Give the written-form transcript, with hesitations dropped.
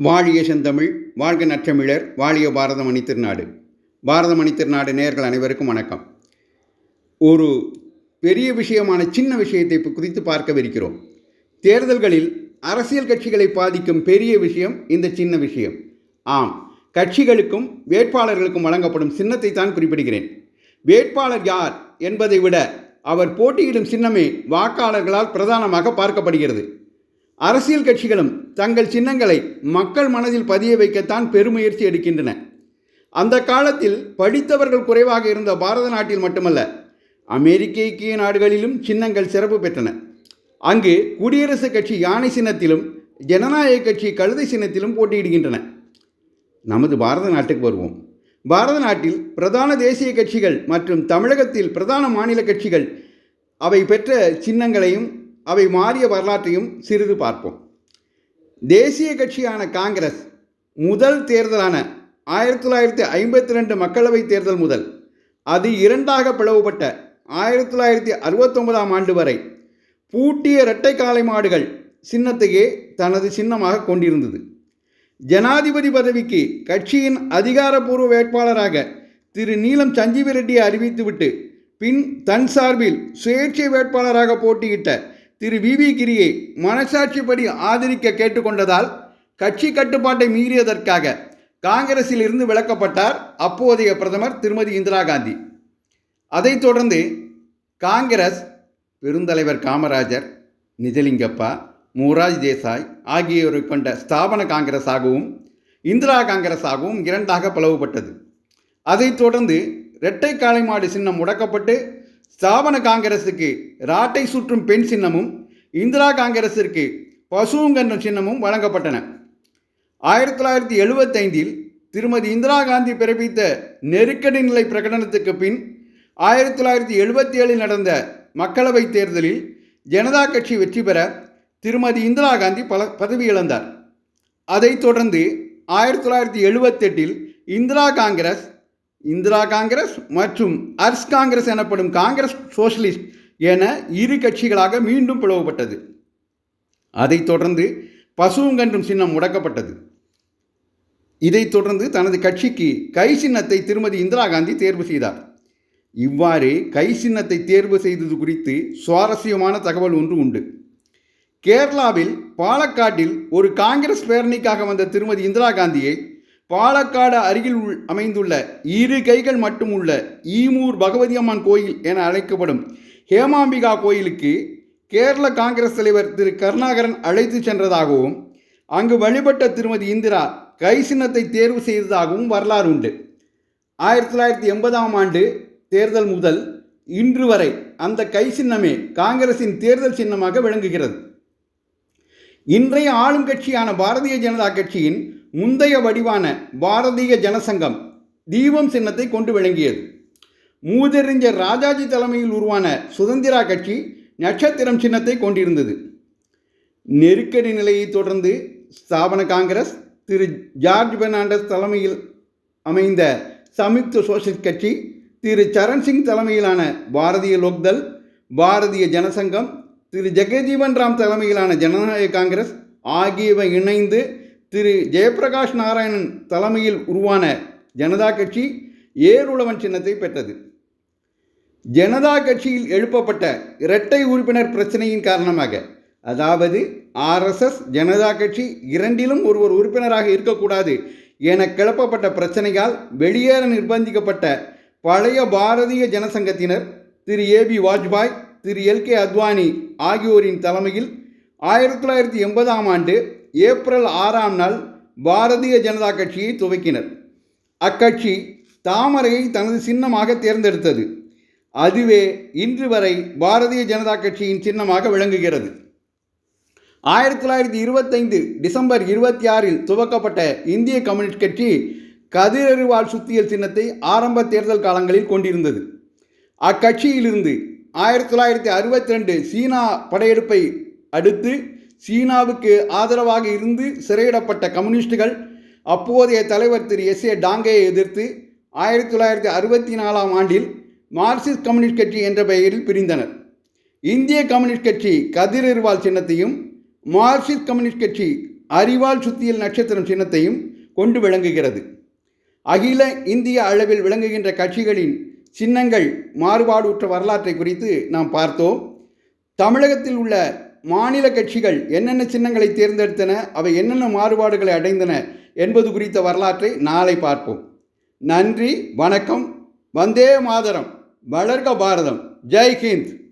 வாழிய செந்தமிழ், வாழ்க நற்றமிழர், வாழிய பாரதமணி திருநாடு. பாரதமணி திருநாடு நேயர்கள் அனைவருக்கும் வணக்கம். ஒரு பெரிய விஷயமான சின்ன விஷயத்தை குறித்து பார்க்கவிருக்கிறோம். தேர்தல்களில் அரசியல் கட்சிகளை பாதிக்கும் பெரிய விஷயம் இந்த சின்ன விஷயம். ஆம், கட்சிகளுக்கும் வேட்பாளர்களுக்கும் வழங்கப்படும் சின்னத்தை தான் குறிப்பிடுகிறேன். வேட்பாளர் யார் என்பதை விட அவர் போட்டியிடும் சின்னமே வாக்காளர்களால் பிரதானமாக பார்க்கப்படுகிறது. அரசியல் கட்சிகளும் தங்கள் சின்னங்களை மக்கள் மனதில் பதிய வைக்கத்தான் பெருமுயற்சி எடுக்கின்றன. அந்த காலத்தில் படித்தவர்கள் குறைவாக இருந்த பாரத நாட்டில் மட்டுமல்ல, அமெரிக்க ஐக்கிய நாடுகளிலும் சின்னங்கள் சிறப்பு பெற்றன. அங்கு குடியரசுக் கட்சி யானை சின்னத்திலும் ஜனநாயக கட்சி கழுதை சின்னத்திலும் போட்டியிடுகின்றன. நமது பாரத நாட்டுக்கு வருவோம். பாரத நாட்டில் பிரதான தேசிய கட்சிகள் மற்றும் தமிழகத்தில் பிரதான மாநில கட்சிகள் அவை பெற்ற சின்னங்களையும் அவை மாறிய வரலாற்றையும் சிறிது பார்ப்போம். தேசிய கட்சியான காங்கிரஸ் முதல் தேர்தலான 1952 மக்களவைத் தேர்தல் முதல் அது இரண்டாக பிளவுபட்ட 1969 ஆண்டு வரை பூட்டிய இரட்டை காளை மாடுகள் சின்னத்தையே தனது சின்னமாக கொண்டிருந்தது. ஜனாதிபதி பதவிக்கு கட்சியின் அதிகாரப்பூர்வ வேட்பாளராக திரு நீலம் சஞ்சீவி ரெட்டியை அறிவித்துவிட்டு பின் தன் சார்பில் சுயேட்சை வேட்பாளராக போட்டியிட்ட திரு வி கிரியை மனசாட்சிப்படி ஆதரிக்க கேட்டுக்கொண்டதால் கட்சி கட்டுப்பாட்டை மீறியதற்காக காங்கிரஸில் இருந்து விலக்கப்பட்டார் அப்போதைய பிரதமர் திருமதி இந்திரா காந்தி. அதைத் தொடர்ந்து காங்கிரஸ் பெருந்தலைவர் காமராஜர், நிஜலிங்கப்பா, மொரார்ஜி தேசாய் ஆகியோரை கொண்ட ஸ்தாபன காங்கிரஸாகவும் இந்திரா காங்கிரஸாகவும் இரண்டாக பிளவுபட்டது. அதைத் தொடர்ந்து இரட்டை காளை மாடு சின்னம் முடக்கப்பட்டு ஸ்தாபன காங்கிரஸுக்கு ராட்டை சுற்றும் பெண் சின்னமும் இந்திரா காங்கிரஸிற்கு பசுங்கன்றும் சின்னமும் வழங்கப்பட்டன. 1975 திருமதி இந்திரா காந்தி பிறப்பித்த நெருக்கடி நிலை பிரகடனத்துக்கு பின் 1977 நடந்த மக்களவைத் தேர்தலில் ஜனதா கட்சி வெற்றி பெற திருமதி இந்திரா காந்தி பதவி இழந்தார். அதைத் தொடர்ந்து 1978 இந்திரா காங்கிரஸ் மற்றும் அர்ஸ் காங்கிரஸ் எனப்படும் காங்கிரஸ் சோஷலிஸ்ட் என இரு கட்சிகளாக மீண்டும் பிளவுபட்டது. அதைத் தொடர்ந்து பசுங்கன்றும் சின்னம் முடக்கப்பட்டது. இதைத் தொடர்ந்து தனது கட்சிக்கு கை சின்னத்தை திருமதி இந்திரா காந்தி தேர்வு செய்தார். இவ்வாறு கை சின்னத்தை தேர்வு செய்தது குறித்து சுவாரஸ்யமான தகவல் ஒன்று உண்டு. கேரளாவில் பாலக்காட்டில் ஒரு காங்கிரஸ் பேரணிக்காக வந்த திருமதி இந்திரா காந்தியை பாலக்காடு அருகில் அமைந்துள்ள இரு கைகள் மட்டும் உள்ள ஈமூர் பகவதி அம்மன் கோயில் என அழைக்கப்படும் ஹேமாம்பிகா கோயிலுக்கு கேரள காங்கிரஸ் தலைவர் திரு கருணாகரன் அழைத்து சென்றதாகவும் அங்கு வழிபட்ட திருமதி இந்திரா கை சின்னத்தை தேர்வு செய்ததாகவும் வரலாறு உண்டு. 1980 ஆண்டு தேர்தல் முதல் இன்று வரை அந்த கை சின்னமே காங்கிரசின் தேர்தல் சின்னமாக விளங்குகிறது. இன்றைய ஆளும் கட்சியான பாரதிய ஜனதா கட்சியின் முந்தைய வடிவான பாரதிய ஜனசங்கம் தீபம் சின்னத்தை கொண்டு விளங்கியது. மூதறிஞர் ராஜாஜி தலைமையில் உருவான சுதந்திரா கட்சி நட்சத்திரம் சின்னத்தை கொண்டிருந்தது. நெருக்கடி நிலையை தொடர்ந்து ஸ்தாபன காங்கிரஸ் திரு ஜார்ஜ் பெர்னாண்டஸ் தலைமையில் அமைந்த சம்யுக்த சோஷலிஸ்ட் கட்சி, திரு சரண் சிங் தலைமையிலான பாரதிய லோக்தள், பாரதிய ஜனசங்கம், திரு ஜெகஜீவன் ராம் தலைமையிலான ஜனநாயக காங்கிரஸ் ஆகியவை இணைந்து திரு ஜெயபிரகாஷ் நாராயணன் தலைமையில் உருவான ஜனதா கட்சி ஏருளவன் சின்னத்தை பெற்றது. ஜனதா கட்சியில் எழுப்பப்பட்ட இரட்டை உறுப்பினர் பிரச்சனையின் காரணமாக, அதாவது RSS ஜனதா கட்சி இரண்டிலும் ஒருவர் உறுப்பினராக இருக்கக்கூடாது என கிளப்பப்பட்ட பிரச்சனையால் வெளியேற நிர்பந்திக்கப்பட்ட பழைய பாரதிய ஜனசங்கத்தினர் திரு AB வாஜ்பாய், திரு LK அத்வானி ஆகியோரின் தலைமையில் 1980 ஆண்டு ஏப்ரல் 6 நாள் பாரதிய ஜனதா கட்சியை துவக்கினர். அக்கட்சி தாமரையை தனது சின்னமாக தேர்ந்தெடுத்தது. அதுவே இன்று வரை பாரதிய ஜனதா கட்சியின் சின்னமாக விளங்குகிறது. 1925 டிசம்பர் 26 துவக்கப்பட்ட இந்திய கம்யூனிஸ்ட் கட்சி கதிரறிவாள் சுத்தியல் சின்னத்தை ஆரம்ப தேர்தல் காலங்களில் கொண்டிருந்தது. அக்கட்சியிலிருந்து 1962 சீனா படையெடுப்பை அடுத்து சீனாவுக்கு ஆதரவாக இருந்து சிறையிடப்பட்ட கம்யூனிஸ்டுகள் அப்போதைய தலைவர் திரு SA டாங்கேயை எதிர்த்து 1964 ஆண்டில் மார்க்சிஸ்ட் கம்யூனிஸ்ட் கட்சி என்ற பெயரில் பிரிந்தனர். இந்திய கம்யூனிஸ்ட் கட்சி கதிரறிவாள் சின்னத்தையும் மார்க்சிஸ்ட் கம்யூனிஸ்ட் கட்சி அரிவாள் சுத்தியல் நட்சத்திரம் சின்னத்தையும் கொண்டு விளங்குகிறது. அகில இந்திய அளவில் விளங்குகின்ற கட்சிகளின் சின்னங்கள் மாறுபாடுற்ற வரலாற்றை குறித்து நாம் பார்த்தோம். தமிழகத்தில் உள்ள மாநில கட்சிகள் என்னென்ன சின்னங்களை தேர்ந்தெடுத்தன, அவை என்னென்ன மாறுபாடுகளை அடைந்தன என்பது குறித்த வரலாற்றை நாளை பார்ப்போம். நன்றி, வணக்கம். வந்தே மாதரம். வளர்க பாரதம். ஜெய் ஹிந்த்.